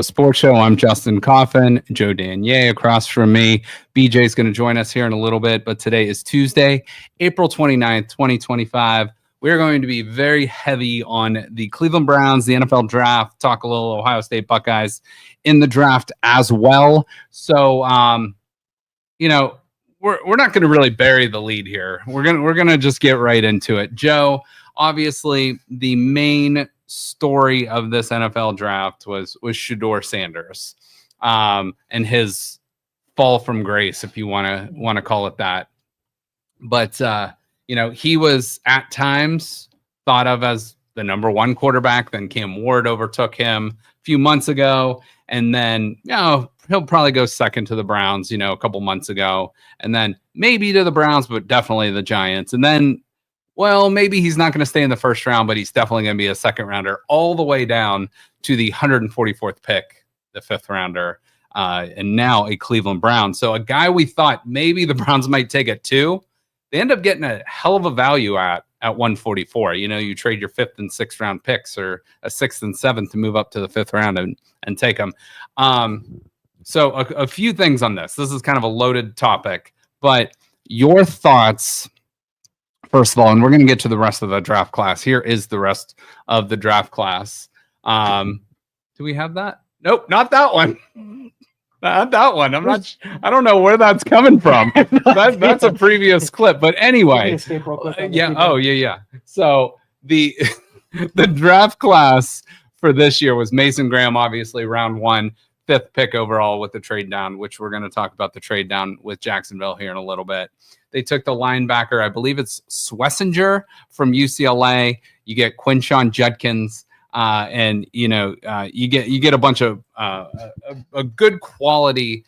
Sports Show. I'm Justin Coffin, Joe Danier across from me. BJ is going to join us here in a little bit, but today is Tuesday, April 29th, 2025. We're going to be very heavy on the Cleveland Browns, the NFL draft, talk a little Ohio State Buckeyes in the draft as well. So, we're not going to really bury the lead here. We're gonna just get right into it. Joe, obviously, the main story of this NFL draft was Shedeur Sanders, and his fall from grace, if you want to call it that. But he was at times thought of as the number one quarterback. Then Cam Ward overtook him a few months ago, and then he'll probably go second to the Browns. A couple months ago, and then maybe to the Browns, but definitely the Giants, and then. Well, maybe he's not going to stay in the first round, but he's definitely going to be a second rounder all the way down to the 144th pick, the fifth rounder, and now a Cleveland Brown. So a guy we thought maybe the Browns might take at 2, they end up getting a hell of a value at 144. You trade your fifth and sixth round picks or a sixth and seventh to move up to the fifth round and take them. So a few things on this. This is kind of a loaded topic, but your thoughts. First of all, and we're going to get to the rest of the draft class. Here is the rest of the draft class. Do we have that? Nope, not that one. Not that one. I don't know where that's coming from. That's a previous clip. But anyway. Yeah. Oh, yeah. So the draft class for this year was Mason Graham, obviously, round 1, 5th pick overall with the trade down, which we're going to talk about the trade down with Jacksonville here in a little bit. They took the linebacker, I believe it's Schlesinger from UCLA. You get Quinshon Judkins, and you get a bunch of a good quality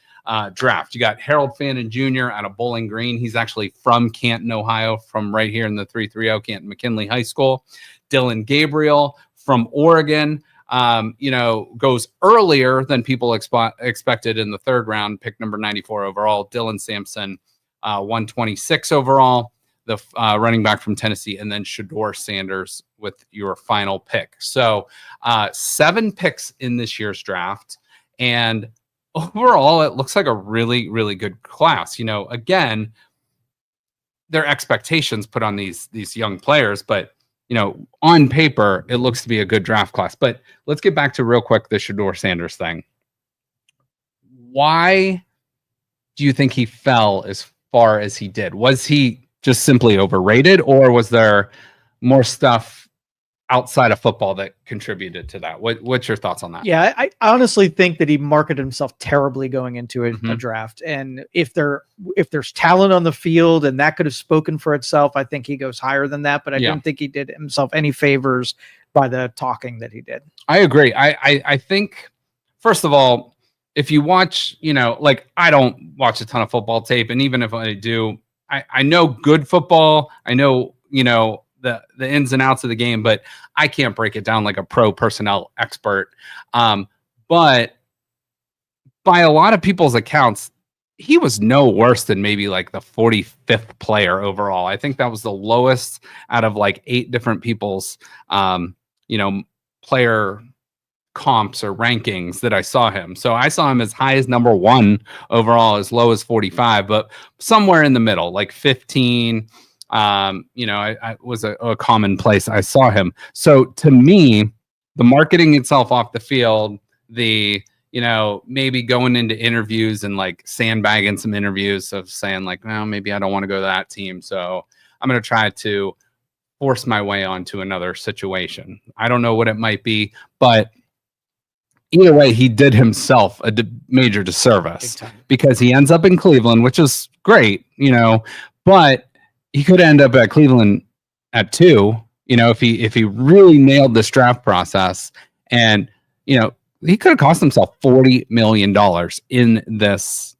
draft. You got Harold Fannin Jr. out of Bowling Green. He's actually from Canton, Ohio, from right here in the 330 Canton McKinley High School. Dylan Gabriel from Oregon. Goes earlier than people expected in the third round, pick number 94 overall. Dylan Sampson, 126 overall, the running back from Tennessee, and then Shedeur Sanders with your final pick. So 7 picks in this year's draft, and overall, it looks like a really, really good class. Again, their expectations put on these young players, but on paper, it looks to be a good draft class. But let's get back to real quick the Shedeur Sanders thing. Why do you think he fell as far as he did? Was he just simply overrated, or was there more stuff outside of football that contributed to that? What's your thoughts on that? Yeah, I honestly think that he marketed himself terribly going into a draft. And if there's talent on the field and that could have spoken for itself, I think he goes higher than that. But I don't think he did himself any favors by the talking that he did. I agree. I think, first of all, if you watch, I don't watch a ton of football tape. And even if I do, I know good football. I know, the ins and outs of the game, but I can't break it down like a pro personnel expert. But by a lot of people's accounts, he was no worse than maybe like the 45th player overall. I think that was the lowest out of like 8 different people's, player comps or rankings that I saw him. So I saw him as high as number 1 overall, as low as 45, but somewhere in the middle, like 15. I was a common place I saw him. So to me, the marketing itself off the field, the, maybe going into interviews and like sandbagging some interviews of saying like, well, maybe I don't want to go to that team. So I'm going to try to force my way onto another situation. I don't know what it might be, but either way, he did himself a major disservice because he ends up in Cleveland, which is great, but he could end up at Cleveland at 2, if he really nailed this draft process, and he could have cost himself $40 million in this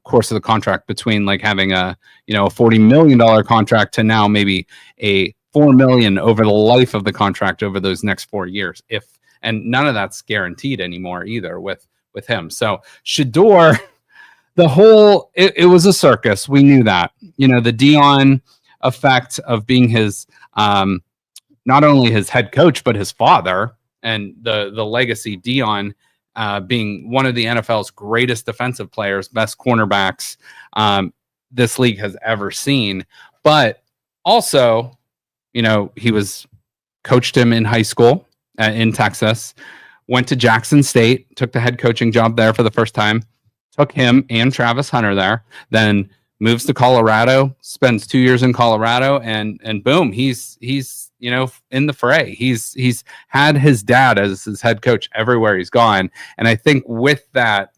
course of the contract, between like having a $40 million contract to now maybe a $4 million over the life of the contract over those next 4 years. And none of that's guaranteed anymore either with him. So Shedeur, it was a circus. We knew that. The Dion effect of being his not only his head coach but his father, and the legacy Dion being one of the NFL's greatest defensive players, best cornerbacks this league has ever seen. But also, he coached him in high school in Texas, went to Jackson State, took the head coaching job there for the first time, took him and Travis Hunter there, then moves to Colorado, spends 2 years in Colorado, and boom, he's in the fray. He's had his dad as his head coach everywhere he's gone. And I think with that,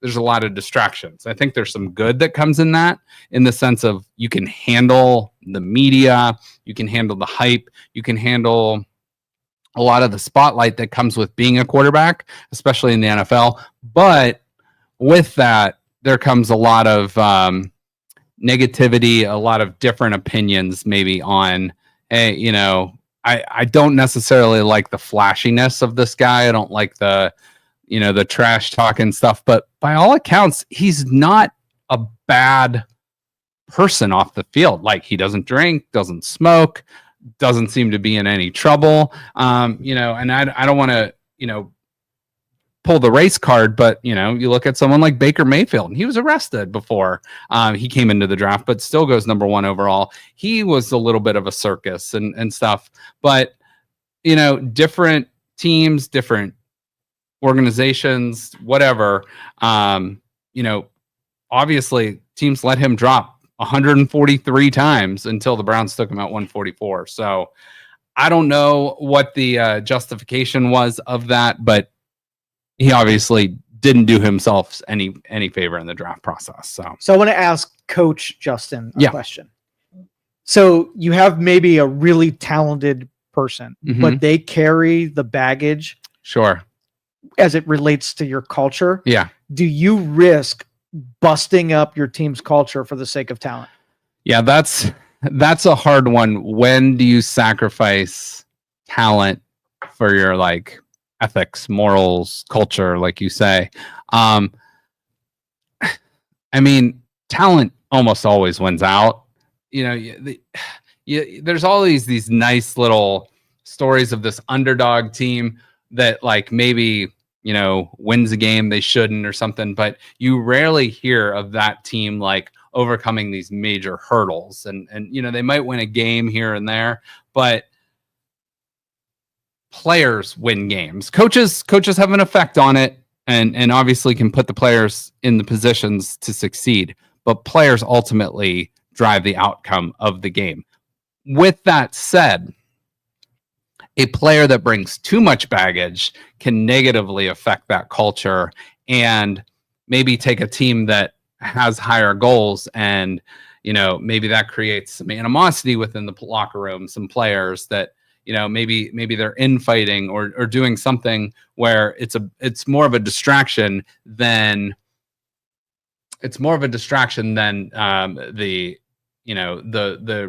there's a lot of distractions. I think there's some good that comes in that, in the sense of you can handle the media, you can handle the hype, you can handle a lot of the spotlight that comes with being a quarterback, especially in the NFL. But with that, there comes a lot of negativity, a lot of different opinions maybe on, hey, I don't necessarily like the flashiness of this guy. I don't like the trash talking stuff, but by all accounts, he's not a bad person off the field. Like, he doesn't drink, doesn't smoke, doesn't seem to be in any trouble. And I don't want to, pull the race card, but you look at someone like Baker Mayfield, and he was arrested before he came into the draft, but still goes number 1 overall. He was a little bit of a circus and stuff, but different teams, different organizations, whatever, obviously teams let him drop 143 times until the Browns took him at 144. So I don't know what the justification was of that, but he obviously didn't do himself any favor in the draft process. So I want to ask Coach Justin a question. So you have maybe a really talented person, but they carry the baggage. Sure. As it relates to your culture. Yeah. Do you risk busting up your team's culture for the sake of talent? Yeah, that's a hard one. When do you sacrifice talent for your ethics, morals, culture, like you say? I mean, talent almost always wins out. There's all these nice little stories of this underdog team that maybe wins a game they shouldn't or something, but you rarely hear of that team overcoming these major hurdles, and they might win a game here and there, but players win games. Coaches have an effect on it, and obviously can put the players in the positions to succeed, but players ultimately drive the outcome of the game. With that said, a player that brings too much baggage can negatively affect that culture, and maybe take a team that has higher goals, and maybe that creates some animosity within the locker room, some players that maybe they're infighting or doing something where it's more of a distraction than the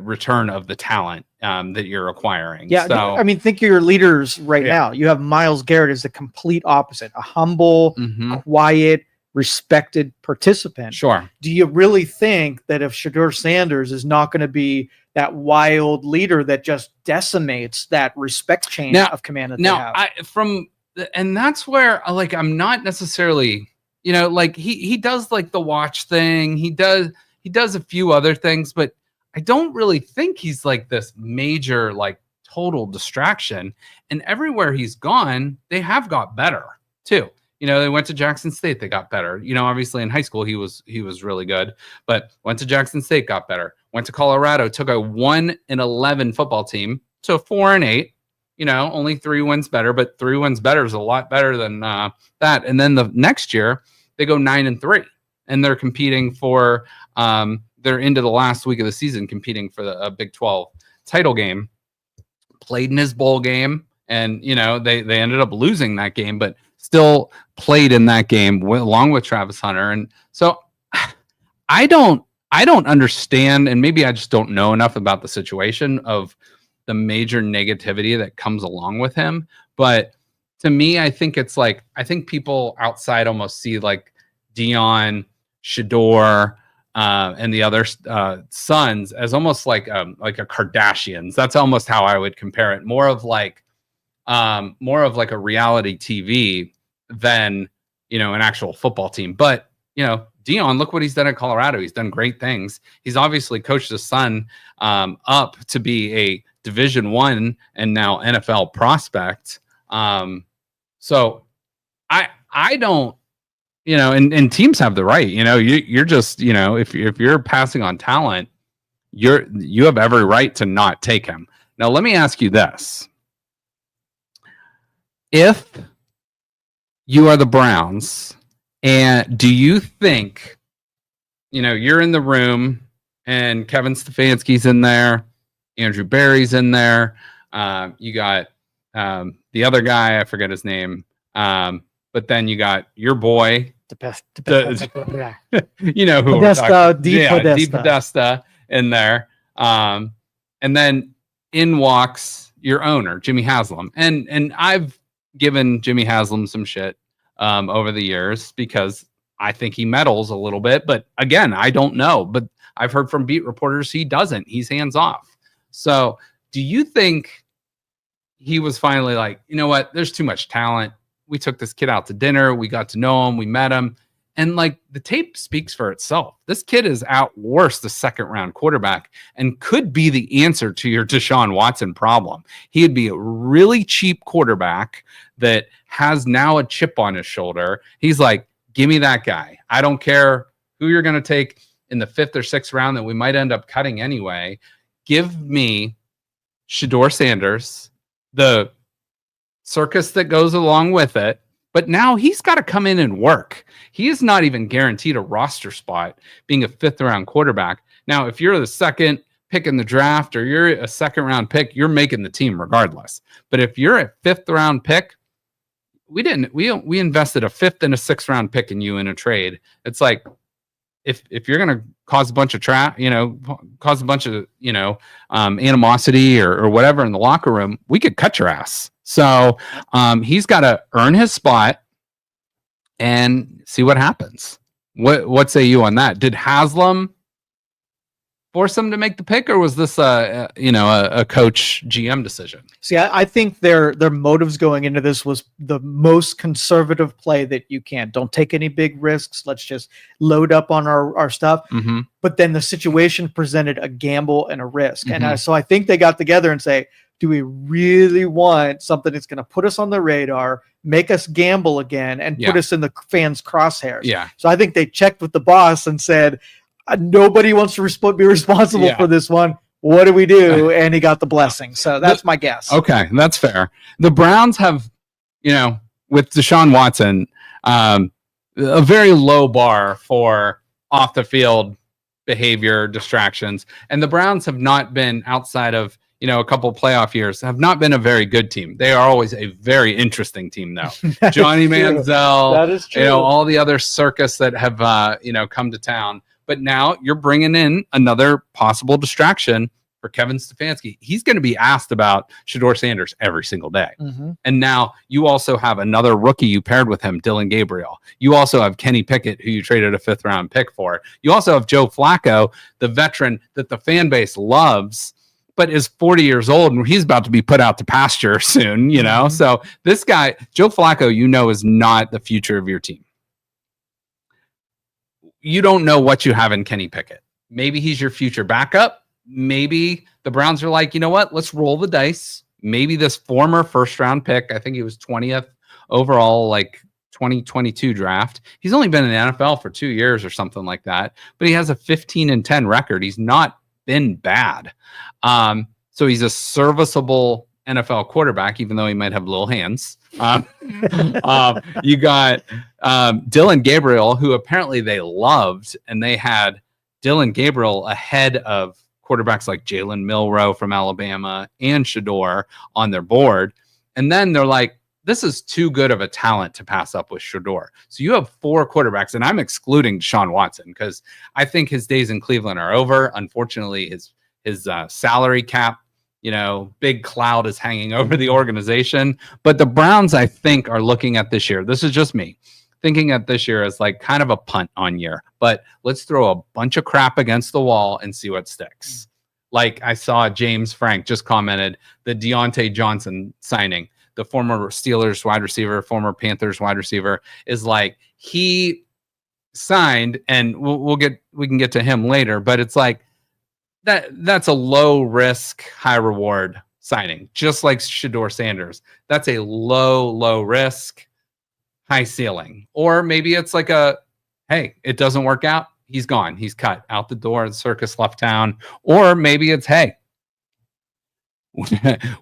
return of the talent that you're acquiring. Yeah. So, I mean, think of your leaders right now. You have Myles Garrett as the complete opposite, a humble, quiet, respected participant. Sure. Do you really think that if Shedeur Sanders is not going to be that wild leader that just decimates that respect chain of command that they have? And that's where I'm not necessarily, he does the watch thing. He does a few other things, but I don't really think he's this major, total distraction. And everywhere he's gone, they have got better too. They went to Jackson State, they got better. Obviously in high school he was really good, but went to Jackson State, got better. Went to Colorado, took a 1-11 football team to 4-8. Only 3 wins better, but 3 wins better is a lot better than that. And then the next year they go 9-3, and they're competing for they're into the last week of the season competing for the Big 12 title game. Played in his bowl game, and they ended up losing that game, but still played in that game along with Travis Hunter. And so I don't understand, and maybe I just don't know enough about the situation of the major negativity that comes along with him. But to me, I think it's I think people outside almost see Dion, Shedeur, and the other sons as almost like a Kardashians. That's almost how I would compare it. More of a reality TV than an actual football team. But, Dion, look what he's done at Colorado. He's done great things. He's obviously coached his son up to be a Division I and now NFL prospect. So I don't, and teams have the right, you're just, if you're passing on talent, you have every right to not take him. Now, let me ask you this. If you are the Browns, and do you think, you're in the room and Kevin Stefanski's in there, Andrew Berry's in there, you got the other guy, I forget his name, but then you got your boy, you know who Podesta in there, and then in walks your owner, Jimmy Haslam, and I've given Jimmy Haslam some shit over the years because I think he meddles a little bit, but again, I don't know. But I've heard from beat reporters he doesn't. He's hands off. So do you think he was finally like, you know what? There's too much talent. We took this kid out to dinner. We got to know him. We met him. And like the tape speaks for itself. This kid is at worst the second round quarterback and could be the answer to your Deshaun Watson problem. He'd be a really cheap quarterback that has now a chip on his shoulder. He's like, give me that guy. I don't care who you're going to take in the 5th or 6th round that we might end up cutting anyway. Give me Shedeur Sanders, the circus that goes along with it. But now he's got to come in and work. He is not even guaranteed a roster spot being a 5th round quarterback. Now, if you're the second pick in the draft or you're a 2nd round pick, you're making the team regardless. But if you're a 5th round pick, we invested a 5th and a 6th round pick in you in a trade. It's like, if you're going to cause a bunch of animosity or whatever in the locker room, we could cut your ass. So he's got to earn his spot and see what happens. What say you on that? Did Haslam force him to make the pick, or was this a coach GM decision? See, I think their motives going into this was the most conservative play that you can. Don't take any big risks. Let's just load up on our stuff. Mm-hmm. But then the situation presented a gamble and a risk. Mm-hmm. And so I think they got together and say, do we really want something that's going to put us on the radar, make us gamble again, and put us in the fans' crosshairs? Yeah. So I think they checked with the boss and said, nobody wants to be responsible for this one. What do we do? And he got the blessing. So that's my guess. Okay, that's fair. The Browns have, with Deshaun Watson, a very low bar for off the field behavior, distractions. And the Browns have not been, outside of a couple of playoff years, have not been a very good team. They are always a very interesting team, though. Johnny Manziel, that is true. All the other circus that have come to town. But now you're bringing in another possible distraction for Kevin Stefanski. He's going to be asked about Shedeur Sanders every single day. Mm-hmm. And now you also have another rookie you paired with him, Dylan Gabriel. You also have Kenny Pickett, who you traded a 5th round pick for. You also have Joe Flacco, the veteran that the fan base loves, but is 40 years old, and he's about to be put out to pasture soon, Mm-hmm. So this guy, Joe Flacco, is not the future of your team. You don't know what you have in Kenny Pickett. Maybe he's your future backup. Maybe the Browns are like, you know what? Let's roll the dice. Maybe this former 1st round pick, I think he was 20th overall, like 2022 draft. He's only been in the NFL for 2 years or something like that, but he has a 15-10 record. He's not been bad. So he's a serviceable NFL quarterback, even though he might have little hands. You got Dylan Gabriel, who apparently they loved, and they had Dylan Gabriel ahead of quarterbacks like Jalen Milroe from Alabama and Shedeur on their board. And then they're like, this is too good of a talent to pass up with Shedeur. So you have 4 quarterbacks, and I'm excluding Deshaun Watson because I think his days in Cleveland are over. Unfortunately, his salary cap, big cloud is hanging over the organization. But the Browns, I think, are looking at this year. This is just me thinking at this year as like kind of a punt on year. But let's throw a bunch of crap against the wall and see what sticks. Like I saw James Frank just commented the Deontay Johnson signing. the former Steelers wide receiver, former Panthers wide receiver, is like he signed, and we can get to him later, but it's like that's a low risk, high reward signing, just like Shedeur Sanders. That's a low risk, high ceiling. Or maybe it's like hey, it doesn't work out. He's gone. He's cut out the door. The circus left town. Or maybe it's, hey,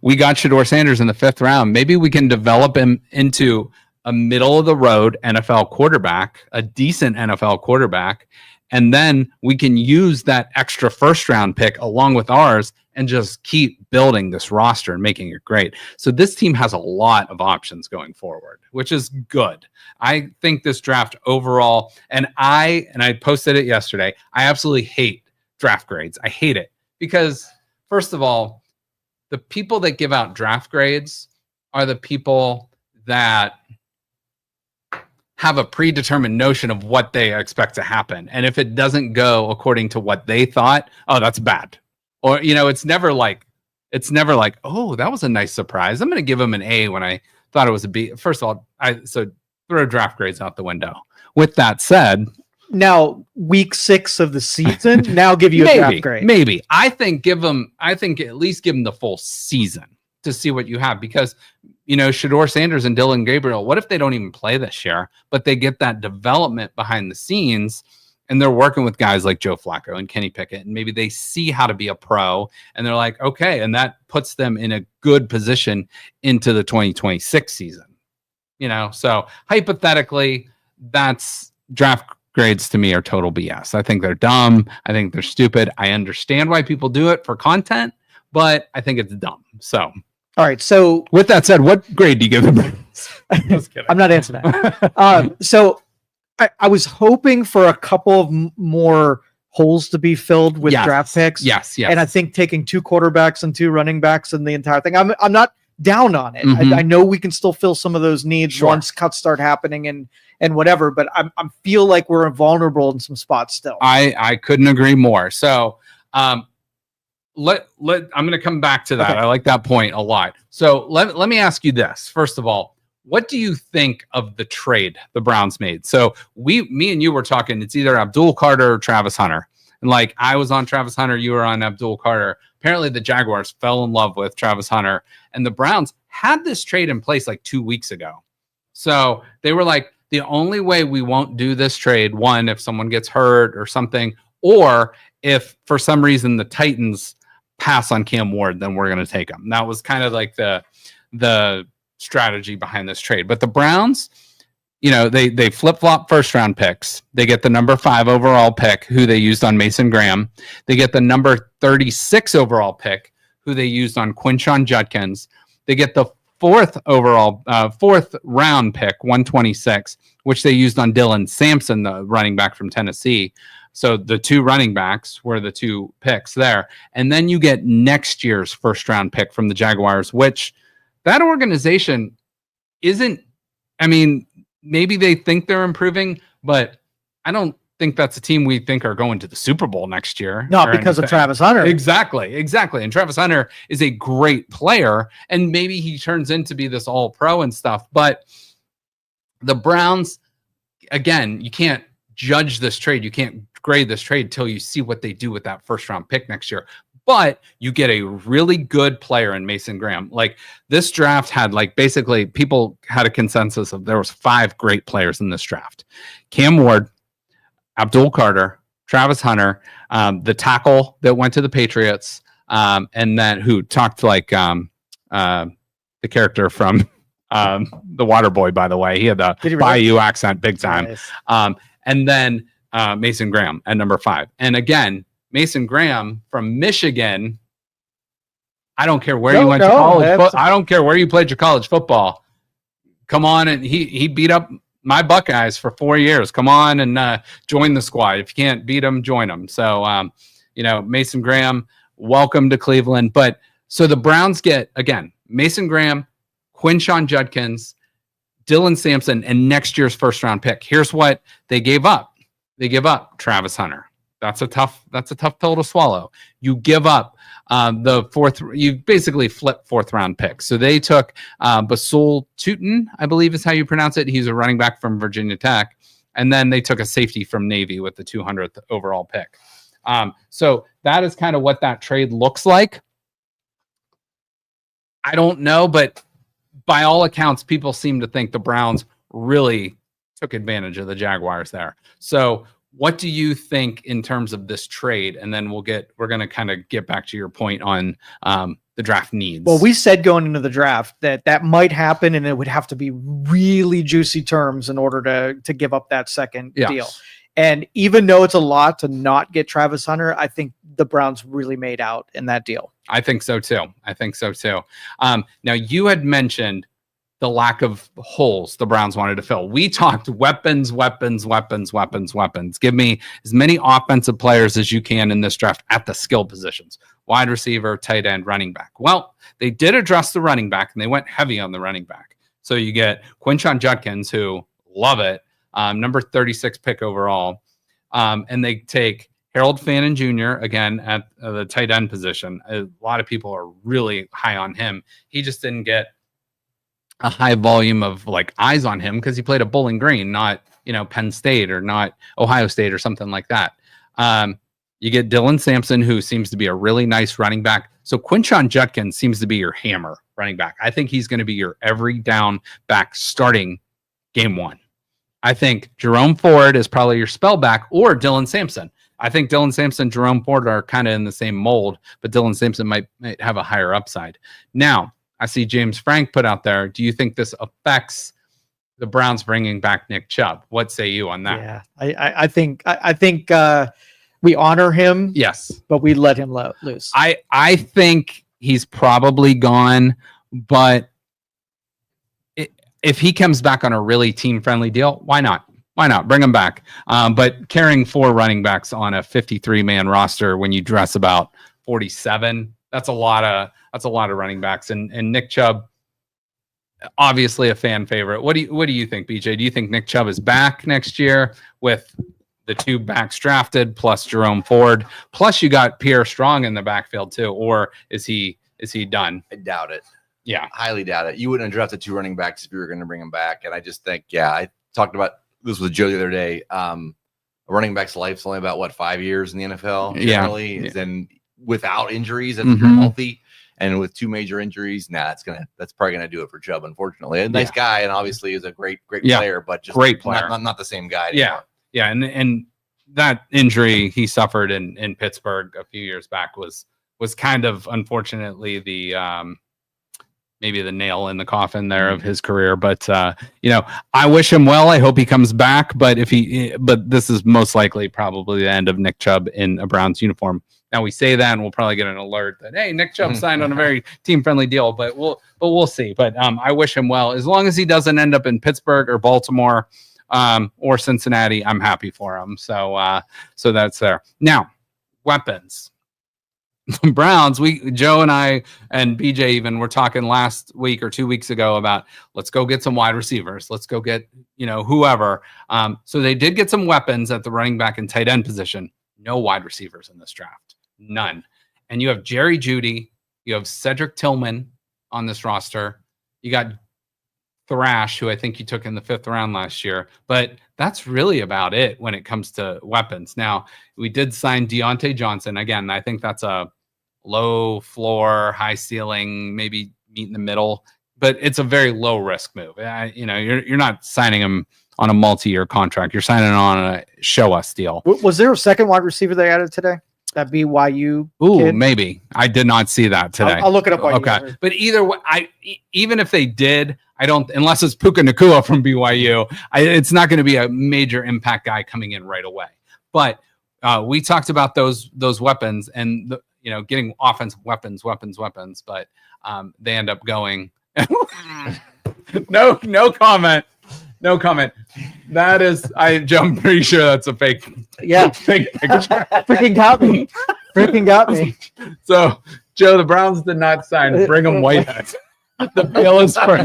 we got Shedeur Sanders in the 5th round. Maybe we can develop him into a middle of the road NFL quarterback, a decent NFL quarterback. And then we can use that extra 1st round pick along with ours and just keep building this roster and making it great. So this team has a lot of options going forward, which is good. I think this draft overall, and I posted it yesterday, I absolutely hate draft grades. I hate it because, first of all, the people that give out draft grades are the people that have a predetermined notion of what they expect to happen. And if it doesn't go according to what they thought, oh, that's bad. Or, it's never like, oh, that was a nice surprise. I'm going to give him an A when I thought it was a B. First of all, so throw draft grades out the window. With that said, now week 6 of the season, now give you a draft grade. Maybe. I think at least give them the full season to see what you have, because Shedeur Sanders and Dillon Gabriel, what if they don't even play this year, but they get that development behind the scenes and they're working with guys like Joe Flacco and Kenny Pickett, and maybe they see how to be a pro and they're like, okay, and that puts them in a good position into the 2026 season. So hypothetically, that's draft grades to me are total BS. I think they're dumb. I think they're stupid. I understand why people do it for content, but I think it's dumb. So all right. So with that said, what grade do you give them? Just kidding. I'm not answering that. So I was hoping for a couple of more holes to be filled with draft picks. Yes. And I think taking 2 quarterbacks and 2 running backs and the entire thing, I'm not down on it. I know we can still fill some of those needs once cuts start happening and whatever, but I feel like we're vulnerable in some spots still. I couldn't agree more. So, I'm going to come back to that. Okay. I like that point a lot. So let me ask you this. First of all, what do you think of the trade the Browns made? So me and you were talking, it's either Abdul Carter or Travis Hunter. And like I was on Travis Hunter, you were on Abdul Carter. Apparently the Jaguars fell in love with Travis Hunter, and the Browns had this trade in place like 2 weeks ago. So they were like, the only way we won't do this trade, one, if someone gets hurt or something, or if for some reason the Titans pass on Cam Ward, then we're going to take him. That was kind of like the strategy behind this trade. But the Browns, they flip-flop first-round picks. They get the number 5 overall pick, who they used on Mason Graham. They get the number 36 overall pick, who they used on Quinshon Judkins. They get the 4th round pick, 126, which they used on Dylan Sampson, the running back from Tennessee. So the 2 running backs were the 2 picks there. And then you get next year's first round pick from the Jaguars, which that organization isn't, maybe they think they're improving, but I don't think that's a team we think are going to the Super Bowl next year. Not because of Travis Hunter. Exactly. And Travis Hunter is a great player, and maybe he turns into be this all pro and stuff. But the Browns, again, you can't judge this trade. You can't grade this trade till you see what they do with that first round pick next year. But you get a really good player in Mason Graham. Like this draft had basically people had a consensus of there was 5 great players in this draft. Cam Ward, Abdul Carter, Travis Hunter, the tackle that went to the Patriots, and then who talked like the character from The Waterboy, by the way. He had the Bayou accent big time. Nice. And then Mason Graham at number 5. And again, Mason Graham from Michigan. I don't care where you went to college. I don't care where you played your college football. Come on, and he beat up my Buckeyes for 4 years. Come on and join the squad. If you can't beat them, join them. So, Mason Graham, welcome to Cleveland. But so the Browns get, again, Mason Graham, Quinshon Judkins, Dylan Sampson, and next year's first round pick. Here's what they gave up. They give up Travis Hunter. That's a tough pill to swallow. You give up the fourth, you basically flip fourth round picks. So they took Basul Tutin, I believe is how you pronounce it. He's a running back from Virginia Tech. And then they took a safety from Navy with the 200th overall pick. So that is kind of what that trade looks like. I don't know, but by all accounts, people seem to think the Browns really took advantage of the Jaguars there. So what do you think in terms of this trade? And then we're going to kind of get back to your point on the draft needs. Well, we said going into the draft that might happen, and it would have to be really juicy terms in order to give up that second deal. And even though it's a lot to not get Travis Hunter, I think the Browns really made out in that deal. I think so too. Now, you had mentioned the lack of holes the Browns wanted to fill. We talked weapons. Give me as many offensive players as you can in this draft at the skill positions: wide receiver, tight end, running back. Well, they did address the running back, and they went heavy on the running back. So you get Quinshon Judkins, who love it, number 36 pick overall. And they take Harold Fannin Jr. again at the tight end position. A lot of people are really high on him. He just didn't get a high volume of eyes on him because he played at Bowling Green, not Penn State or not Ohio State or something like that. You get Dylan Sampson, who seems to be a really nice running back. So Quinshon Judkins seems to be your hammer running back. I think he's going to be your every down back starting game one. I think Jerome Ford is probably your spell back, or Dylan Sampson. I think Dylan Sampson, Jerome Ford are kind of in the same mold, but Dylan Sampson might have a higher upside. Now, I see James Frank put out there. Do you think this affects the Browns bringing back Nick Chubb? What say you on that? Yeah, I think we honor him. Yes, but we let him loose. I think he's probably gone, but if he comes back on a really team-friendly deal, why not? Why not? Bring him back. But carrying 4 running backs on a 53-man roster when you dress about 47, that's a lot of running backs. And Nick Chubb, obviously a fan favorite. What do you think, BJ? Do you think Nick Chubb is back next year with the 2 backs drafted plus Jerome Ford, plus you got Pierre Strong in the backfield too, or is he done? I doubt it. Yeah, highly doubt it. You wouldn't have drafted 2 running backs if you were going to bring them back. And I just think, I talked about this with Joe the other day. A running back's life's only about 5 years in the NFL generally. Yeah. Then without injuries, if you're healthy, and with 2 major injuries, that's probably gonna do it for Chubb. Unfortunately, a nice guy, and obviously is a great player, but just great player, not the same guy anymore. Yeah, and that injury he suffered in Pittsburgh a few years back was kind of unfortunately the maybe the nail in the coffin there of his career. But I wish him well. I hope he comes back. But but this is most likely probably the end of Nick Chubb in a Browns uniform. Now we say that, and we'll probably get an alert that, hey, Nick Chubb signed on a very team-friendly deal. But we'll see. But I wish him well. As long as he doesn't end up in Pittsburgh or Baltimore or Cincinnati, I'm happy for him. So that's there. Now, weapons. The Browns, Joe and I and BJ even were talking last week or 2 weeks ago about let's go get some wide receivers. Let's go get, whoever. So they did get some weapons at the running back and tight end position. No wide receivers in this draft. None. And you have Jerry Jeudy. You have Cedric Tillman on this roster. You got Thrash, who I think you took in the 5th round last year. But that's really about it when it comes to weapons. Now, we did sign Deontay Johnson. Again, I think that's a low floor, high ceiling, maybe meet in the middle. But it's a very low risk move. You're not signing him on a multi-year contract. You're signing on a show us deal. Was there a second wide receiver they added today? That BYU kid? Maybe. I did not see that today. I'll look it up. Okay. But either way, even if they did, I don't, unless it's Puka Nacua from BYU, it's not going to be a major impact guy coming in right away. But we talked about those weapons and getting offensive weapons. But they end up going. No comment. No comment. That is, I'm pretty sure that's a fake. Yeah, fake picture. Freaking got me. So, Joe, the Browns did not sign Brigham Whitehead. The palest for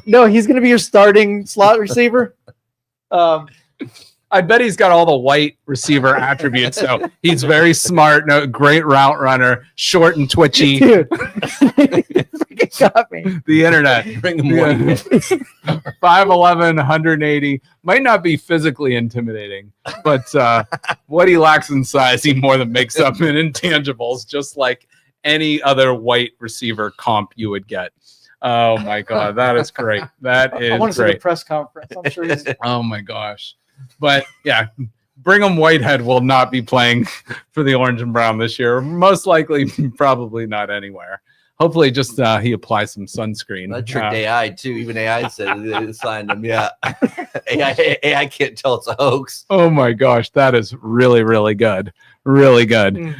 no, he's going to be your starting slot receiver. I bet he's got all the white receiver attributes. So he's very smart, no, great route runner, short and twitchy. Dude, freaking got me. The internet. Bring him one. 5'11", 180. Might not be physically intimidating, but what he lacks in size, he more than makes up in intangibles, just like any other white receiver comp you would get. Oh my God, that is great. That is I want to see great. the press conference. I'm sure he's Oh my gosh. But yeah, Brigham Whitehead will not be playing for the Orange and Brown this year. Most likely, probably not anywhere. Hopefully, just he applies some sunscreen. That tricked AI too. Even AI said they signed him. Yeah, AI can't tell it's a hoax. Oh my gosh, that is really, really good. Really good.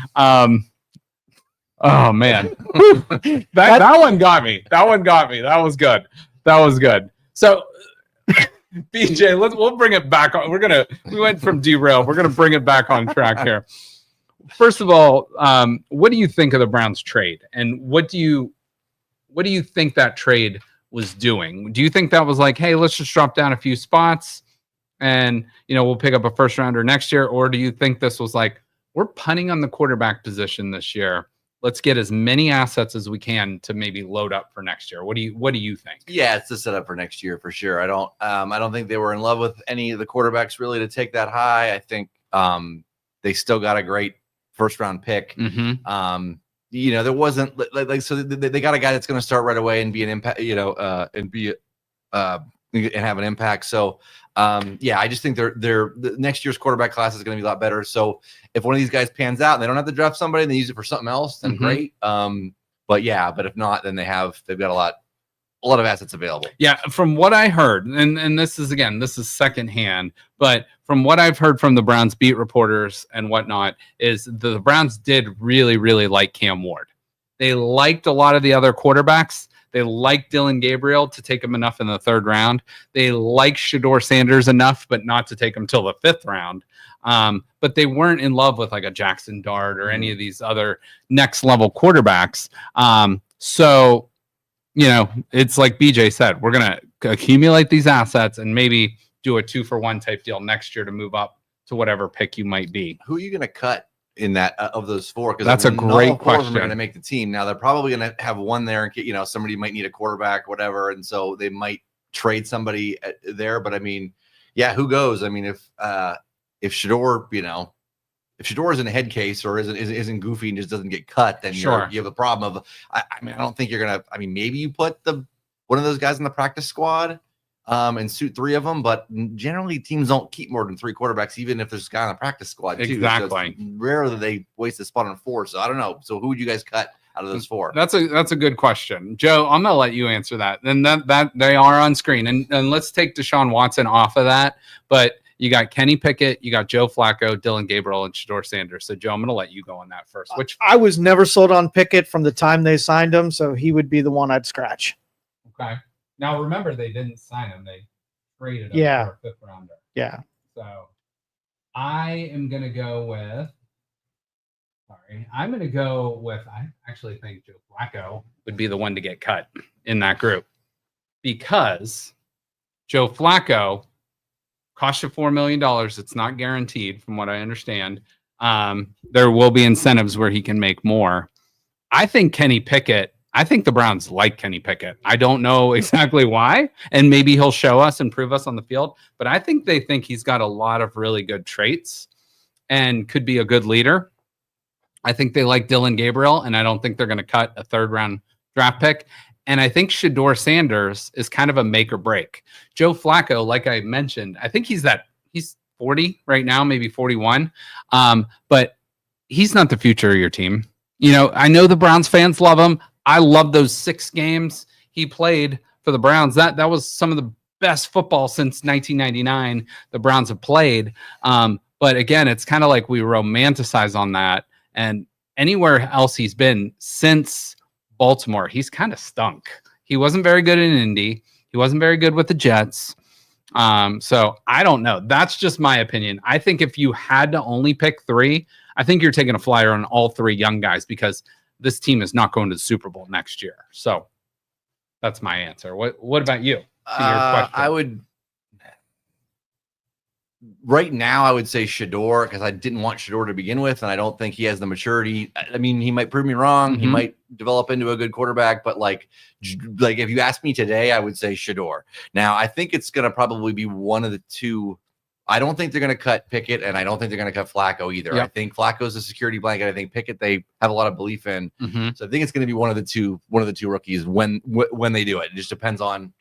Oh man, that one got me. That one got me. That was good. That was good. So. BJ, we'll bring it back on. We went from derail. We're gonna bring it back on track here. First of all, what do you think of the Browns trade, and what do you think that trade was doing? Do you think that was like, hey, let's just drop down a few spots, and we'll pick up a first rounder next year, or do you think this was like, we're punting on the quarterback position this year? Let's get as many assets as we can to maybe load up for next year. What do you think? Yeah, it's the setup for next year for sure. I don't think they were in love with any of the quarterbacks really to take that high. I think they still got a great first round pick. Mm-hmm. There wasn't like so they got a guy that's going to start right away and be an impact, and have an impact. So I just think the next year's quarterback class is going to be a lot better. So if one of these guys pans out and they don't have to draft somebody and they use it for something else, then great. But if not, then they've got a lot of assets available. Yeah, from what I heard, and this is secondhand, but from what I've heard from the Browns beat reporters and whatnot, is the Browns did really, really like Cam Ward. They liked a lot of the other quarterbacks. They liked Dylan Gabriel to take him enough in the third round. They liked Shedeur Sanders enough, but not to take him till the fifth round. But they weren't in love with like a Jackson Dart or any of these other next level quarterbacks. So it's like BJ said, we're going to accumulate these assets and maybe do a 2-for-1 type deal next year to move up to whatever pick you might be. Who are you going to cut in that of those four? Because that's a great question. They're going to make the team. Now they're probably going to have one there, and somebody might need a quarterback, whatever, and so they might trade somebody there. But I mean, who goes? I mean, if Shedeur, if Shedeur is in a head case or isn't goofy and just doesn't get cut, then you have a problem of. I don't think you're gonna. I mean, maybe you put one of those guys in the practice squad. And suit three of them, but generally teams don't keep more than three quarterbacks, even if there's a guy on the practice squad too. Exactly. So it's rare that they waste a spot on four. So I don't know. So who would you guys cut out of those four? That's a good question, Joe. I'm gonna let you answer that. And that they are on screen, and let's take Deshaun Watson off of that. But you got Kenny Pickett, you got Joe Flacco, Dylan Gabriel, and Shedeur Sanders. So Joe, I'm gonna let you go on that first. I was never sold on Pickett from the time they signed him, so he would be the one I'd scratch. Okay. Now remember, they didn't sign him; they traded him for a fifth rounder. Yeah. So I am gonna go with. I'm gonna go with. I actually think Joe Flacco would be the one to get cut in that group because Joe Flacco cost you $4 million. It's not guaranteed, from what I understand. There will be incentives where he can make more. I think Kenny Pickett. I think the Browns like Kenny Pickett. I don't know exactly why, and maybe he'll show us and prove us on the field, but I think they think he's got a lot of really good traits and could be a good leader. I think they like Dylan Gabriel, and I don't think they're going to cut a third-round draft pick. And I think Shedeur Sanders is kind of a make or break. Joe Flacco, like I mentioned, I think he's 40 right now, maybe 41, but he's not the future of your team. I know the Browns fans love him. I love those 6 games he played for the Browns. That was some of the best football since 1999 the Browns have played. But again, it's kind of like we romanticize on that. And anywhere else he's been since Baltimore, he's kind of stunk. He wasn't very good in Indy. He wasn't very good with the Jets. So I don't know. That's just my opinion. I think if you had to only pick 3, I think you're taking a flyer on all 3 young guys because this team is not going to the Super Bowl next year. So that's my answer. What about you? I would. right now, I would say Shedeur, because I didn't want Shedeur to begin with, and I don't think he has the maturity. I mean, he might prove me wrong. Mm-hmm. He might develop into a good quarterback, but like if you ask me today, I would say Shedeur. Now, I think it's going to probably be one of the two. I don't think they're going to cut Pickett, and I don't think they're going to cut Flacco either. Yep. I think Flacco's a security blanket. I think Pickett they have a lot of belief in. Mm-hmm. So I think it's going to be one of the two rookies when they do it. It just depends on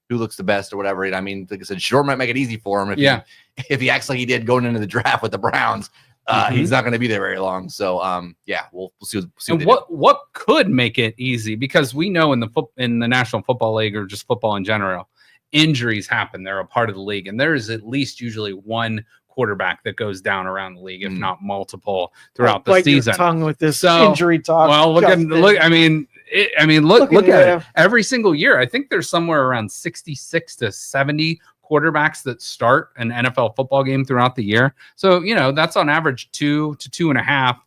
who looks the best or whatever. And I mean, like I said, Shedeur might make it easy for him if he acts like he did going into the draft with the Browns. He's not going to be there very long. So we'll see. What could make it easy, because we know in the National Football League, or just football in general, injuries happen. They're a part of the league, and there is at least usually one quarterback that goes down around the league, if not multiple, throughout the season. Your tongue with this injury talk. Well, look. I mean, look at it. Every single year, I think there's somewhere around 66 to 70 quarterbacks that start an NFL football game throughout the year. So that's on average 2 to 2.5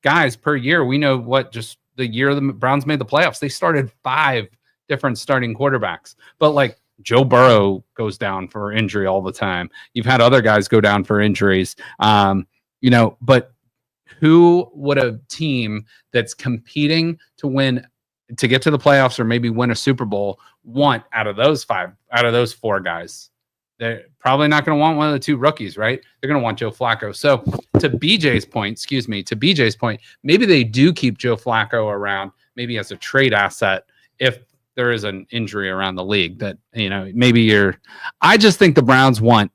guys per year. We know what just the year the Browns made the playoffs, they started 5 different starting quarterbacks, but like Joe Burrow goes down for injury all the time. You've had other guys go down for injuries, but who would a team that's competing to get to the playoffs or maybe win a Super Bowl want out of those 4 guys? They're probably not going to want one of the 2 rookies, right? They're going to want Joe Flacco. So to BJ's point, maybe they do keep Joe Flacco around, maybe as a trade asset, if there is an injury around the league that, I just think the Browns want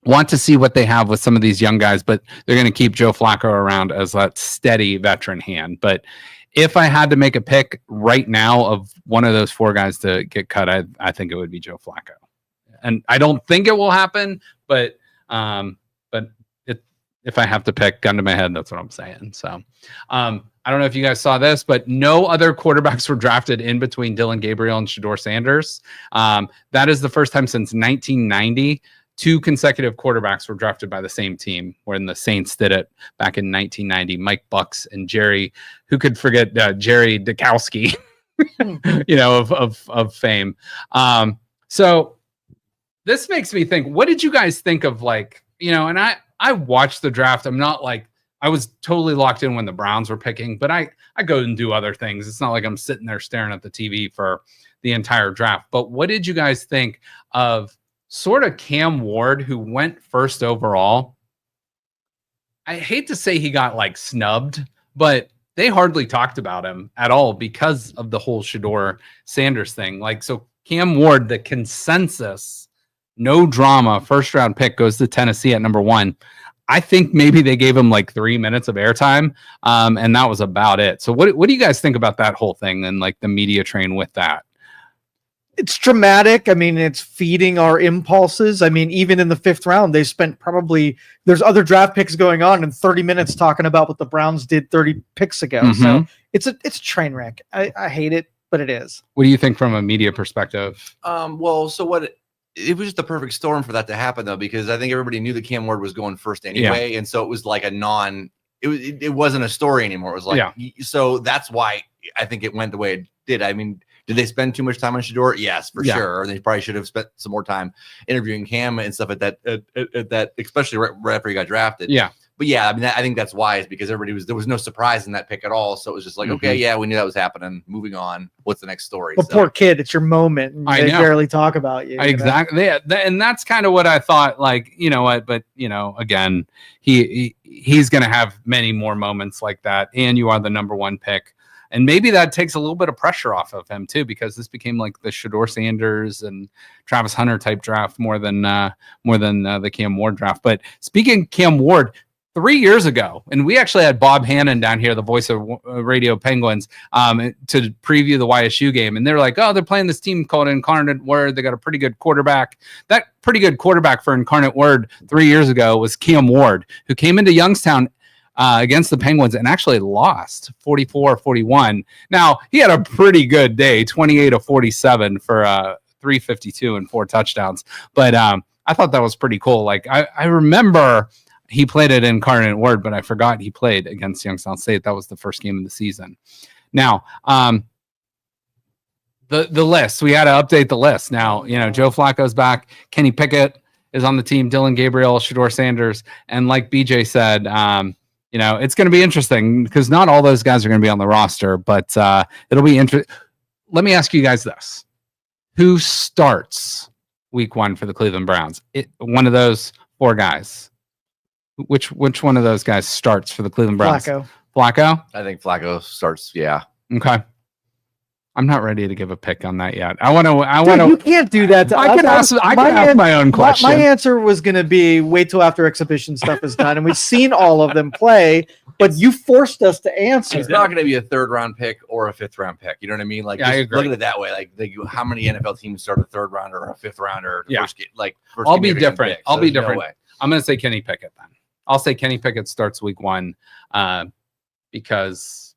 to see what they have with some of these young guys, but they're going to keep Joe Flacco around as that steady veteran hand. But if I had to make a pick right now of one of those 4 guys to get cut, I think it would be Joe Flacco. And I don't think it will happen, but if I have to pick, gun to my head, that's what I'm saying. So I don't know if you guys saw this, but no other quarterbacks were drafted in between Dillon Gabriel and Shedeur Sanders. That is the first time since 1990 2 consecutive quarterbacks were drafted by the same team, when the Saints did it back in 1990. Mike Bucks and Jerry, who could forget Jerry Dukowski, of fame. So this makes me think, what did you guys think of, and I watched the draft. I'm not like, I was totally locked in when the Browns were picking, but I go and do other things. It's not like I'm sitting there staring at the TV for the entire draft. But what did you guys think of sort of Cam Ward, who went first overall? I hate to say he got snubbed, but they hardly talked about him at all because of the whole Shedeur Sanders thing. So Cam Ward, the consensus, no drama, first round pick, goes to Tennessee at number 1. I think maybe they gave him 3 minutes of airtime, and that was about it. So what do you guys think about that whole thing and the media train with that? It's dramatic. I mean, it's feeding our impulses. I mean, even in the 5th round, they spent there's other draft picks going on and 30 minutes talking about what the Browns did 30 picks ago. Mm-hmm. So it's a train wreck. I hate it, but it is. What do you think from a media perspective? It was just the perfect storm for that to happen, though, because I think everybody knew that Cam Ward was going first anyway. Yeah. And so it was it wasn't a story anymore. It was so that's why I think it went the way it did. I mean, did they spend too much time on Shedeur? Yes, for sure. They probably should have spent some more time interviewing Cam and stuff at that, especially right after he got drafted. Yeah. But yeah, I mean, I think that's wise because there was no surprise in that pick at all. So it was just okay, yeah, we knew that was happening. Moving on. What's the next story? Well, poor kid, it's your moment. They barely talk about you. Exactly. Yeah, and that's kind of what I thought. But again, he's going to have many more moments like that. And you are the number 1 pick. And maybe that takes a little bit of pressure off of him too, because this became the Shedeur Sanders and Travis Hunter type draft more than the Cam Ward draft. But speaking of Cam Ward, 3 years ago, and we actually had Bob Hannon down here, the voice of Radio Penguins, to preview the YSU game, and they're like, "Oh, they're playing this team called Incarnate Word. They got a pretty good quarterback." That pretty good quarterback for Incarnate Word 3 years ago was Cam Ward, who came into Youngstown against the Penguins and actually lost 44-41. Now, he had a pretty good day, 28 of 47 for 352 and 4 touchdowns. But I thought that was pretty cool. I remember he played at Incarnate Word, but I forgot he played against Youngstown State. That was the first game of the season. Now, the list, we had to update the list. Now, Joe Flacco's back. Kenny Pickett is on the team. Dylan Gabriel, Shedeur Sanders, and like BJ said, it's going to be interesting because not all those guys are going to be on the roster, but it'll be interesting. Let me ask you guys this: who starts Week 1 for the Cleveland Browns? One of those 4 guys. Which one of those guys starts for the Cleveland Browns? Flacco? I think Flacco starts. Yeah. Okay. I'm not ready to give a pick on that yet. I want to. You can't do that. I can ask my own question. My answer was going to be wait till after exhibition stuff is done, and we've seen all of them play. But you forced us to answer. It's not going to be a 3rd round pick or a 5th round pick. You know what I mean? Like, I agree. Look at it that way. Like, how many NFL teams start a 3rd rounder or a 5th rounder? I'll be different. I'll be different. I'm going to say Kenny Pickett then. I'll say Kenny Pickett starts Week 1 because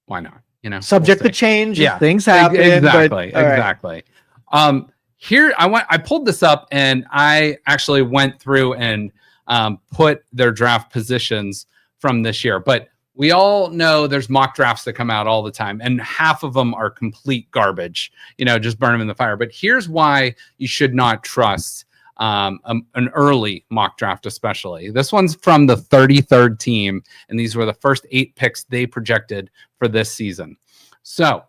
why not? Subject to change. Yeah, things happen. Exactly. Here I pulled this up and I actually went through and put their draft positions from this year. But we all know there's mock drafts that come out all the time, and half of them are complete garbage. Just burn them in the fire. But here's why you should not trust an early mock draft, especially. This one's from the 33rd team, and these were the first 8 picks they projected for this season. So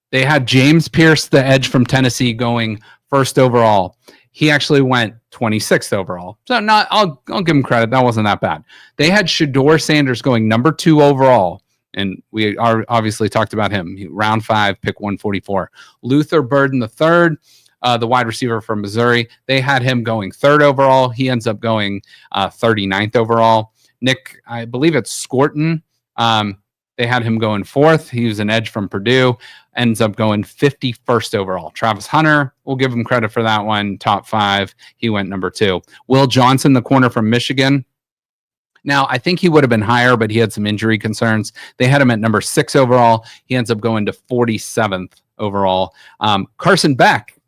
they had James Pierce, the edge from Tennessee, going 1st overall. He actually went 26th overall. So I'll give him credit. That wasn't that bad. They had Shedeur Sanders going number 2 overall. And we obviously talked about him. Round 5, pick 144. Luther Burden the third, the wide receiver from Missouri. They had him going 3rd overall. He ends up going 39th overall. Nick, I believe it's Scorton. They had him going 4th. He was an edge from Purdue. Ends up going 51st overall. Travis Hunter, we'll give him credit for that one. Top 5. He went number 2. Will Johnson, the corner from Michigan. Now, I think he would have been higher, but he had some injury concerns. They had him at number 6 overall. He ends up going to 47th overall. Carson Beck,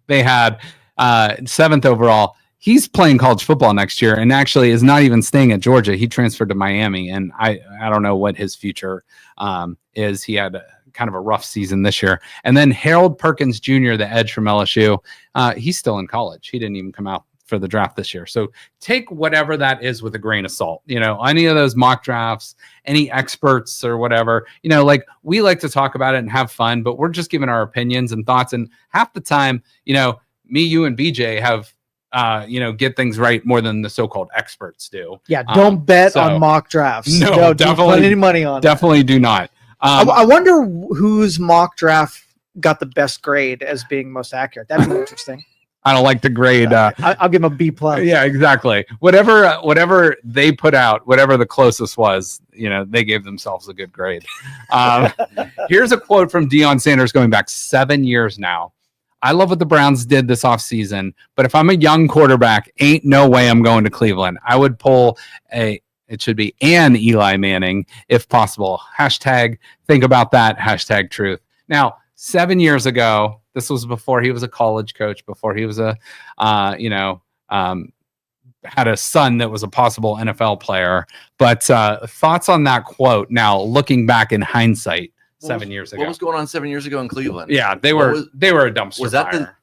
they had 7th overall. He's playing college football next year and actually is not even staying at Georgia. He transferred to Miami, and I don't know what his future is. He had kind of a rough season this year. And then Harold Perkins Jr., the edge from LSU, he's still in college. He didn't even come out for the draft this year. So take whatever that is with a grain of salt. Any of those mock drafts, any experts or whatever, we like to talk about it and have fun, but we're just giving our opinions and thoughts. And half the time, me, you, and BJ have get things right more than the so-called experts do. Yeah, don't bet on mock drafts. No, definitely don't put any money on. Definitely do not. I wonder whose mock draft got the best grade as being most accurate. That'd be interesting. I don't like the grade. I'll give him a B+. Yeah, exactly. Whatever they put out, whatever the closest was, they gave themselves a good grade. Here's a quote from Deion Sanders going back 7 years now. I love what the Browns did this offseason, but if I'm a young quarterback, ain't no way I'm going to Cleveland. I would pull it should be an Eli Manning if possible. Hashtag think about that. Hashtag truth. Now, 7 years ago, this was before he was a college coach, before he was had a son that was a possible NFL player. But thoughts on that quote now, looking back in hindsight, 7 years ago. What was going on 7 years ago in Cleveland? Yeah, they were a dumpster Was that fire.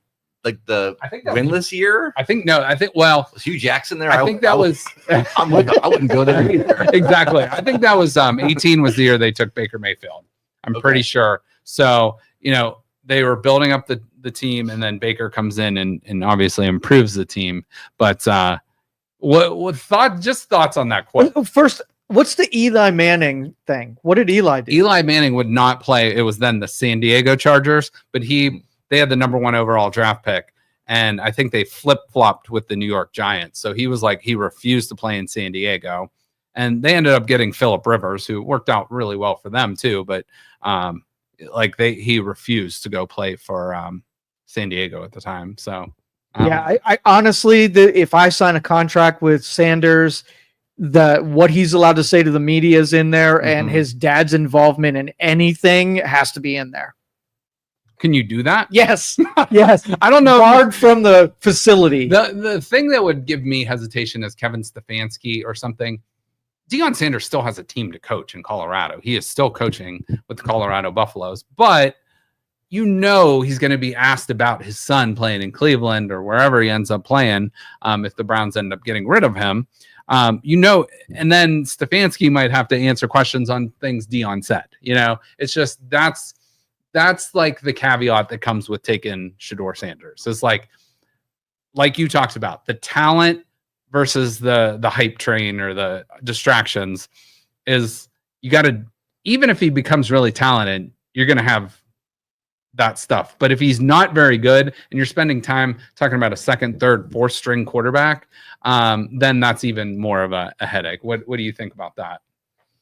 the winless year? Was Hugh Jackson there? I think that was I wouldn't go there either. Exactly. I think that was 18 was the year they took Baker Mayfield. I'm pretty sure. So, they were building up the team, and then Baker comes in and obviously improves the team. But what thoughts on that quote? First, what's the Eli Manning thing? What did Eli do? Eli Manning would not play. It was then the San Diego Chargers, but they had the number 1 overall draft pick, and I think they flip-flopped with the New York Giants. So he was he refused to play in San Diego, and they ended up getting Phillip Rivers, who worked out really well for them too. But he refused to go play for San Diego at the time. So I honestly, if I sign a contract with Sanders, what he's allowed to say to the media is in there, and his dad's involvement in anything has to be in there. Can you do that? Yes. Yes. I don't know. Barred from the facility. The thing that would give me hesitation is Kevin Stefanski or something. Deion Sanders still has a team to coach in Colorado. He is still coaching with the Colorado Buffaloes, but he's going to be asked about his son playing in Cleveland or wherever he ends up playing if the Browns end up getting rid of him. And then Stefanski might have to answer questions on things Dion said. It's just that's like the caveat that comes with taking Shedeur Sanders. It's like you talked about, the talent versus the hype train or the distractions is, you got to, even if he becomes really talented, you're going to have that stuff. But if he's not very good and you're spending time talking about a second, third, fourth string quarterback, then that's even more of a headache. What do you think about that?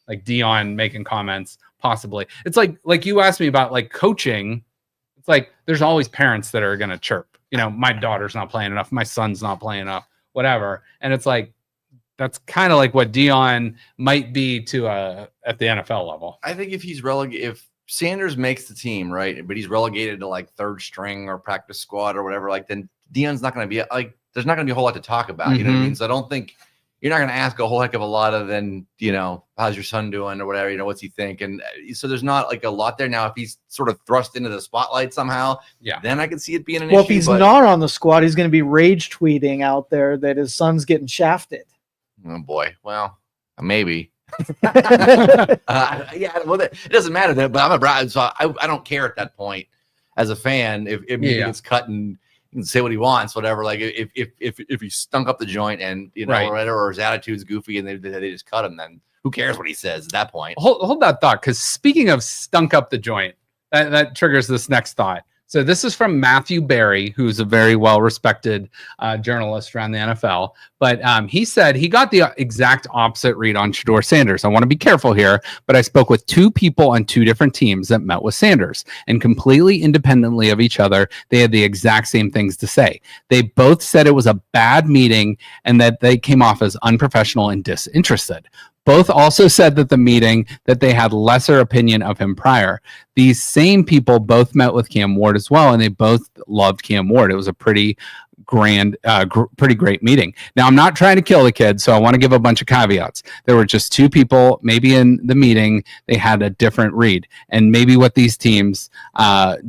Like Dion making comments, possibly. It's like you asked me about like coaching. It's like there's always parents that are going to chirp. My daughter's not playing enough. My son's not playing enough, whatever. And it's like, that's kind of like what Dion might be to at the NFL level. I think if Sanders makes the team, right, but he's relegated to like third string or practice squad or whatever, like, then Dion's not going to be like, there's not going to be a whole lot to talk about. You know what I mean? So I don't think you're not going to ask a whole heck of a lot of than, how's your son doing or whatever, what's he think? And so there's not like a lot there. Now, if he's sort of thrust into the spotlight somehow, then I can see it being an issue. Well, if he's not on the squad, he's going to be rage tweeting out there that his son's getting shafted. Oh boy. Well, maybe. It doesn't matter then, but I'm a Brown, so I don't care at that point as a fan if he gets cut and he can say what he wants, whatever. Like if he stunk up the joint and or his attitude's goofy and they just cut him, then who cares what he says at that point? Hold that thought, because speaking of stunk up the joint, that triggers this next thought. So this is from Matthew Berry, who's a very well-respected journalist around the NFL. But he said he got the exact opposite read on Shedeur Sanders. I want to be careful here, but I spoke with two people on two different teams that met with Sanders, and completely independently of each other, they had the exact same things to say. They both said it was a bad meeting and that they came off as unprofessional and disinterested. Both also said that the meeting that they had lesser opinion of him prior. These same people both met with Cam Ward as well, and they both loved Cam Ward. It was a pretty pretty great meeting. Now, I'm not trying to kill the kid, so I want to give a bunch of caveats. There were just two people, maybe in the meeting, they had a different read, and maybe what these teams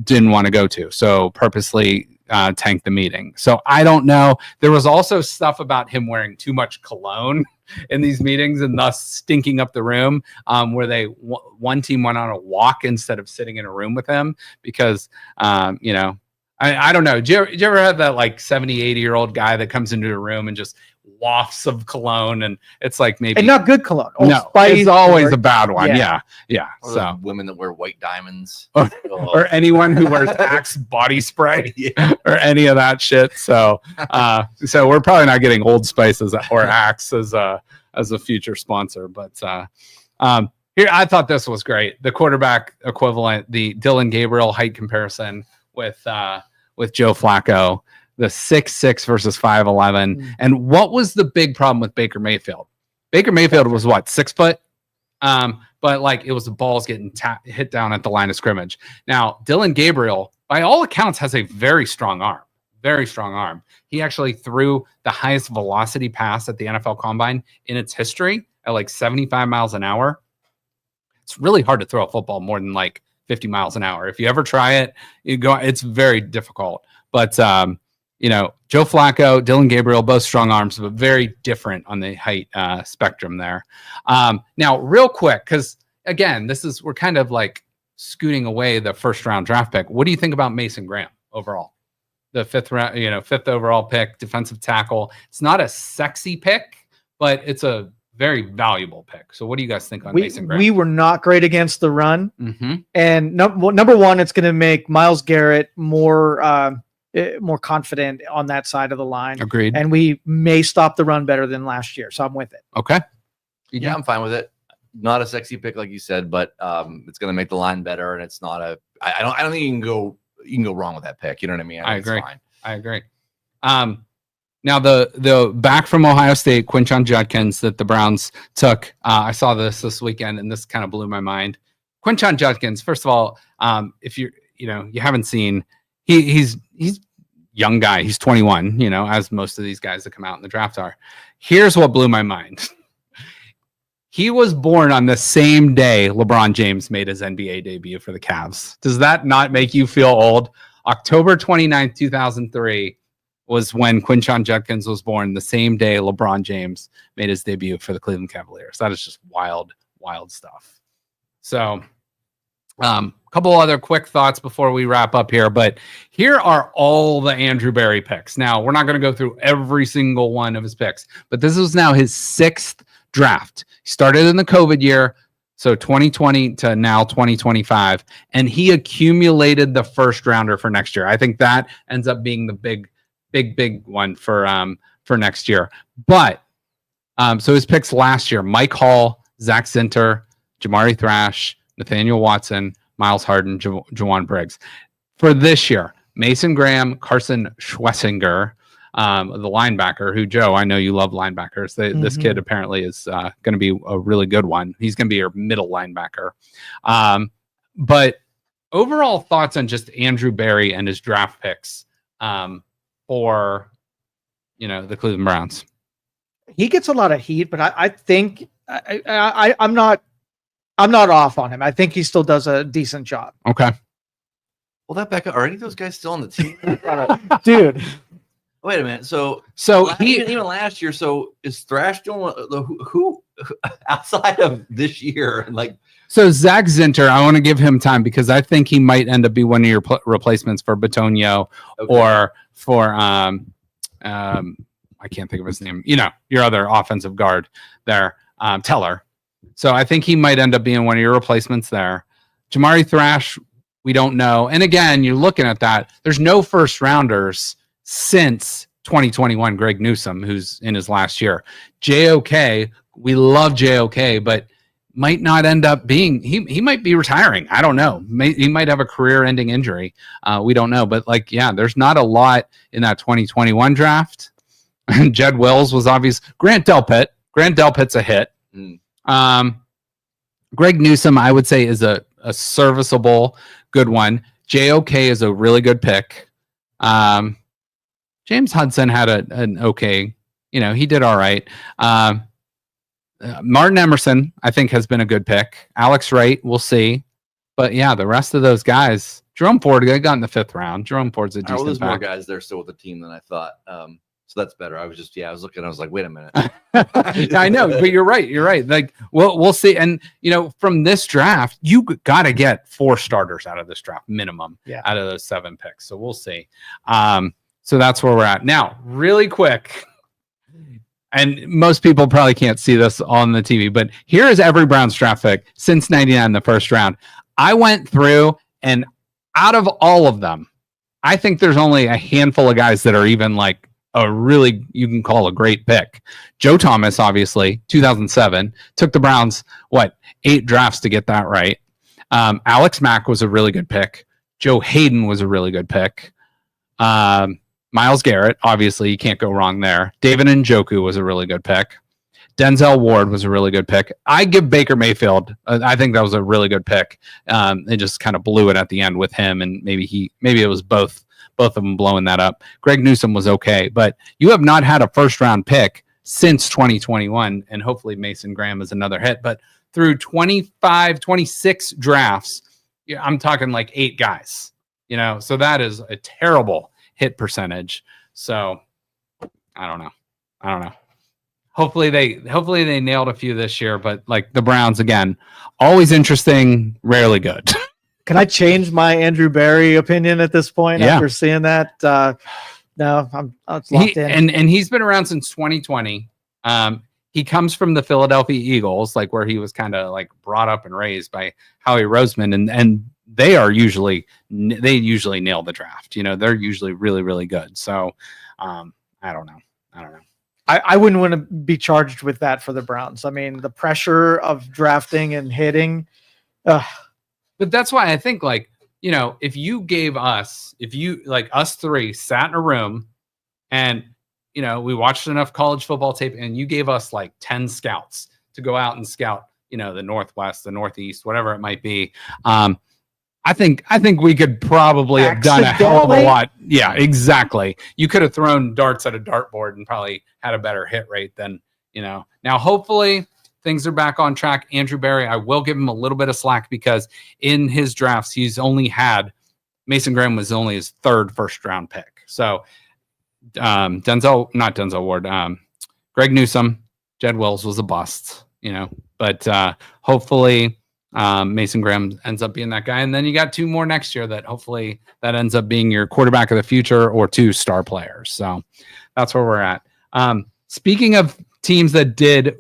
didn't want to go to, so purposely tanked the meeting. So I don't know. There was also stuff about him wearing too much cologne in these meetings and thus stinking up the room, where one team went on a walk instead of sitting in a room with him because, I don't know. Did you ever have that like 70, 80-year-old guy that comes into the room and just wafts of cologne, and it's like maybe, and not good cologne. No, it's always a bad one. Yeah. Or so women that wear white diamonds, or anyone who wears Axe body spray, or any of that shit. So, so we're probably not getting Old Spice or Axe as a future sponsor. But here, I thought this was great. The quarterback equivalent, the Dylan Gabriel height comparison with Joe Flacco. The 6'6" versus 5'11". And what was the big problem with Baker Mayfield? Baker Mayfield was what, 6 foot? But like it was the balls getting hit down at the line of scrimmage. Now, Dylan Gabriel, by all accounts, has a very strong arm. Very strong arm. He actually threw the highest velocity pass at the NFL Combine in its history at like 75 miles an hour. It's really hard to throw a football more than like 50 miles an hour. If you ever try it, it's very difficult. But Joe Flacco, Dylan Gabriel, both strong arms, but very different on the height spectrum there. Now, real quick, because again, we're kind of like scooting away the first round draft pick. What do you think about Mason Graham overall? The fifth overall pick, defensive tackle. It's not a sexy pick, but it's a very valuable pick. So what do you guys think on Mason Graham? We were not great against the run. And number one, it's going to make Myles Garrett more confident on that side of the line. Agreed. And we may stop the run better than last year. So I'm with it. Okay. Yeah, I'm fine with it. Not a sexy pick, like you said, but it's going to make the line better. And it's not I don't think you can go wrong with that pick. You know what I mean? I agree. I agree. Now the back from Ohio State, Quinshon Judkins, that the Browns took. I saw this weekend, and this kind of blew my mind. Quinshon Judkins, first of all, if you haven't seen, he's young guy. He's 21, as most of these guys that come out in the draft are. Here's what blew my mind. He was born on the same day LeBron James made his NBA debut for the Cavs. Does that not make you feel old? October 29th, 2003 was when Quinshon Judkins was born, the same day LeBron James made his debut for the Cleveland Cavaliers. That is just wild, wild stuff. So a couple other quick thoughts before we wrap up here, but here are all the Andrew Berry picks. Now, we're not going to go through every single one of his picks, but this was now his 6th draft. He started in the COVID year, so 2020 to now 2025, and he accumulated the first rounder for next year. I think that ends up being the big one for next year. But so his picks last year: Mike Hall, Zach Zinter, Jamari Thrash, Nathaniel Watson, Miles Harden, Jawan Briggs. For this year, Mason Graham, Carson Schwessinger, the linebacker, who, Joe, I know you love linebackers. This kid apparently is going to be a really good one. He's going to be your middle linebacker. But overall thoughts on just Andrew Berry and his draft picks for, the Cleveland Browns. He gets a lot of heat, but I think I'm not off on him. I think he still does a decent job. Okay. Well, that back up. Are any of those guys still on the team? Dude. Wait a minute. So even last year. So is Thrash doing who outside of this year? So Zach Zinter, I want to give him time because I think he might end up be one of your replacements for Batonio or for I can't think of his name. Your other offensive guard there, Teller. So I think he might end up being one of your replacements there. Jamari Thrash, we don't know. And again, you're looking at that. There's no first rounders since 2021, Greg Newsome, who's in his last year. JOK, we love JOK, but might not end up being, he might be retiring. I don't know. He might have a career-ending injury. We don't know. But there's not a lot in that 2021 draft. Jed Wills was obvious. Grant Delpit's a hit. Greg Newsome, I would say, is a serviceable good one. JOK is a really good pick. James Hudson had an okay, he did all right. Martin Emerson, I think, has been a good pick. Alex Wright, we'll see. But yeah, the rest of those guys, Jerome Ford, they got in the 5th round. Jerome Ford's a decent there's back. more guys there still with the team than I thought. So that's better. I was looking, I was like, wait a minute. I know, but you're right. We'll see. And, from this draft, you got to get 4 starters out of this draft minimum out of those 7 picks. So we'll see. So that's where we're at. Now, really quick, and most people probably can't see this on the TV, but here is every Browns draft pick since 99 in the first round. I went through, and out of all of them, I think there's only a handful of guys that are even a really, you can call a great pick. Joe Thomas, obviously, 2007, took the Browns, 8 drafts to get that right. Alex Mack was a really good pick. Joe Hayden was a really good pick. Myles Garrett, obviously, you can't go wrong there. David Njoku was a really good pick. Denzel Ward was a really good pick. I give Baker Mayfield. I think that was a really good pick. They just kind of blew it at the end with him, and maybe it was both of them blowing that up. Greg Newsome was okay, but you have not had a first-round pick since 2021, and hopefully Mason Graham is another hit. But through 25, 26 drafts, I'm talking 8 guys. So that is a terrible hit percentage. So I don't know. Hopefully they nailed a few this year, but the Browns, again, always interesting, rarely good. Can I change my Andrew Berry opinion at this point after seeing that? No, it's locked in. And he's been around since 2020. He comes from the Philadelphia Eagles, where he was kind of brought up and raised by Howie Roseman, and they usually nail the draft. They're usually really, really good. So I don't know. I wouldn't want to be charged with that for the Browns. I mean, the pressure of drafting and hitting. But that's why I think if you gave us, us 3 sat in a room and, we watched enough college football tape and you gave us 10 scouts to go out and scout, the Northwest, the Northeast, whatever it might be. I think we could probably have done a hell of a lot. Yeah, exactly. You could have thrown darts at a dartboard and probably had a better hit rate than, Now, hopefully things are back on track. Andrew Berry, I will give him a little bit of slack because in his drafts, he's only had Mason Graham was only his third first-round pick. So not Denzel Ward, Greg Newsome, Jed Wills was a bust, but hopefully Mason Graham ends up being that guy. And then you got 2 more next year that hopefully that ends up being your quarterback of the future or 2 star players. So that's where we're at. Speaking of teams that did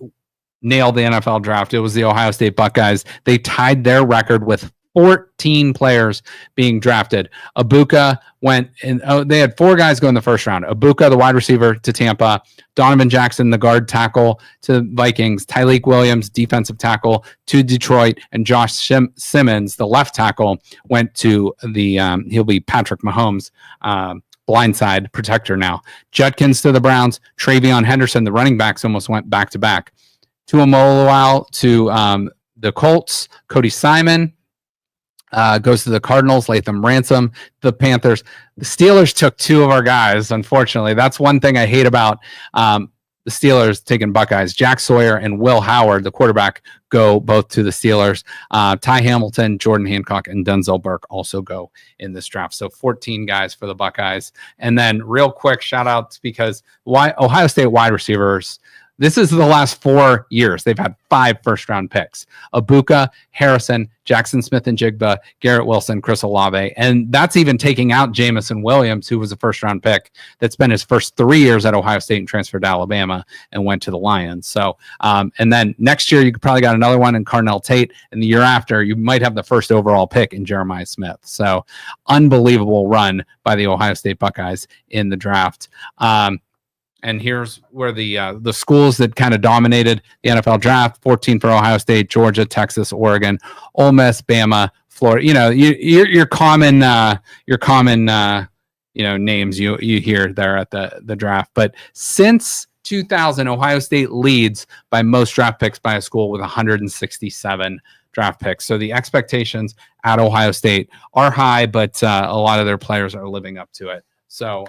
nail the NFL draft, it was the Ohio State Buckeyes. They tied their record with 14 players being drafted. Abuka went in. They had 4 guys go in the first round. Abuka, the wide receiver, to Tampa. Donovan Jackson, the guard tackle, to Vikings. Tyleik Williams, defensive tackle, to Detroit. And Josh Simmons, the left tackle, went to the he'll be Patrick Mahomes' blindside protector now. Judkins to the Browns. Travion Henderson, the running backs, almost went back to back. Tuamoloau to the Colts. Cody Simon goes to the Cardinals. Latham Ransom, the Panthers. The Steelers took 2 of our guys, unfortunately. That's one thing I hate about the Steelers taking Buckeyes. Jack Sawyer and Will Howard, the quarterback, go both to the Steelers. Ty Hamilton, Jordan Hancock, and Denzel Burke also go in this draft. So 14 guys for the Buckeyes. And then real quick shout outs because Ohio State wide receivers, this is the last 4 years. They've had 5 first-round picks. Abuka, Harrison, Jackson Smith and Jigba, Garrett Wilson, Chris Olave. And that's even taking out Jamison Williams, who was a first-round pick that spent his first 3 years at Ohio State and transferred to Alabama and went to the Lions. So, and then next year, you could probably got another one in Carnell Tate. And the year after, you might have the first overall pick in Jeremiah Smith. So, unbelievable run by the Ohio State Buckeyes in the draft. And here's where the schools that kind of dominated the NFL draft: 14 for Ohio State, Georgia, Texas, Oregon, Ole Miss, Bama, Florida. Your common names you hear there at the draft. But since 2000, Ohio State leads by most draft picks by a school with 167 draft picks. So the expectations at Ohio State are high, but a lot of their players are living up to it. So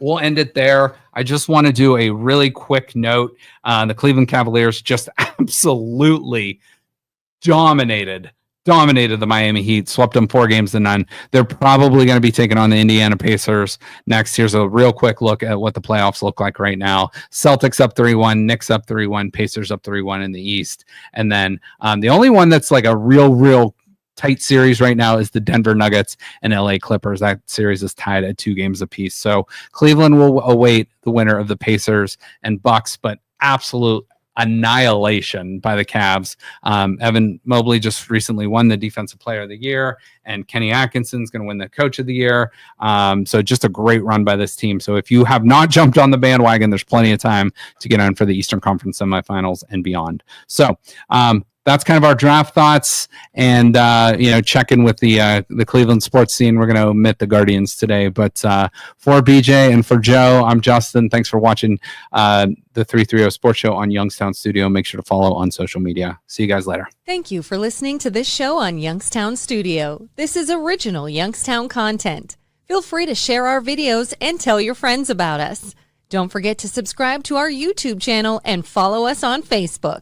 we'll end it there. I just want to do a really quick note. The Cleveland Cavaliers just absolutely dominated the Miami Heat, swept them 4-0. They're probably going to be taking on the Indiana Pacers next. Here's a real quick look at what the playoffs look like right now. Celtics up 3-1, Knicks up 3-1, Pacers up 3-1 in the East. And then the only one that's like a real tight series right now is the Denver Nuggets and LA Clippers. That series is tied at 2 games apiece. So Cleveland will await the winner of the Pacers and Bucks, but absolute annihilation by the Cavs. Evan Mobley just recently won the Defensive Player of the Year, and Kenny Atkinson's going to win the Coach of the Year. So just a great run by this team. So if you have not jumped on the bandwagon, there's plenty of time to get on for the Eastern Conference semifinals and beyond. So that's kind of our draft thoughts, and check in with the Cleveland sports scene. We're going to omit the Guardians today, but for BJ and for Joe, I'm Justin. Thanks for watching the 330 Sports Show on Youngstown Studio. Make sure to follow on social media. See you guys later. Thank you for listening to this show on Youngstown Studio. This is original Youngstown content. Feel free to share our videos and tell your friends about us. Don't forget to subscribe to our YouTube channel and follow us on Facebook.